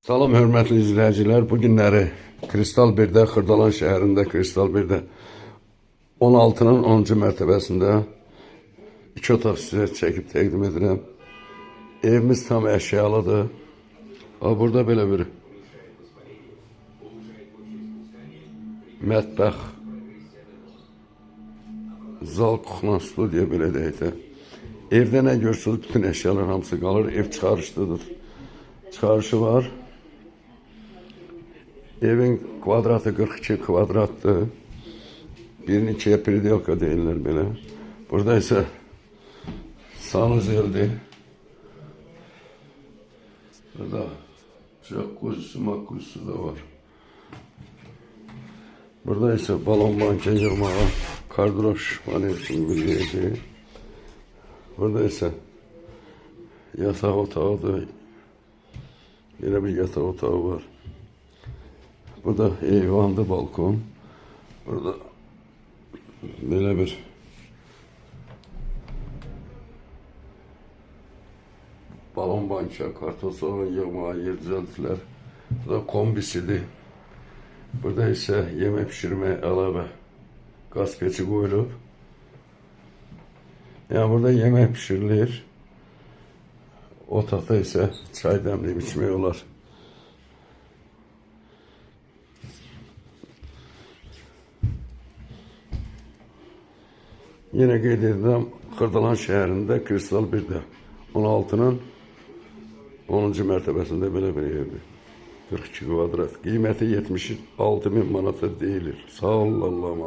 Salam hörmətli izləyicilər. Bu günləri Kristal 1-də, Xırdalan şəhərində Kristal 1-də 16-nın 10-cu mərtəbəsində 2 otaq sizə çəkib təqdim edirəm. Evimiz tam əşyalıdır. Burada belə bir mətbəx, zal, kuxna, studiya belə deyək də. Evdə nə görürsünüz, bütün əşyalar hamısı qalır. Ev çıxarışlıdır. Çıxarışı var. Evin kvadratı 42 kvadratdır. Birini ikiye pridelka deyirlər belə. Burada isə sanuzeldir. Burada jacuzzi, makuzzi da var. Burada isə balon banka yığmağa, kardroş manevrini bildirəcək. Burada isə yataq otağıdır. Yine bir yataq otağı var. Burada eyvandı, balkon. Burada belə bir balon banka, karton soğan yığmağa yer düzəltdilər. Burada kombisidir. Burada isə yemək pişirməyə əlavə qaz peçi qoyulub. Yəni burada yemək pişirilir. Otaqda isə çay dəmləyib içmək olar. Yine qeyd edirəm, Xırdalan şəhərində Kristal 1-də 16-nın 10-cu mərtəbəsində belə bir evdir. 42 kvadrat. Qiyməti 76.000 manata deyilir. Sağ ol, Allah'ım.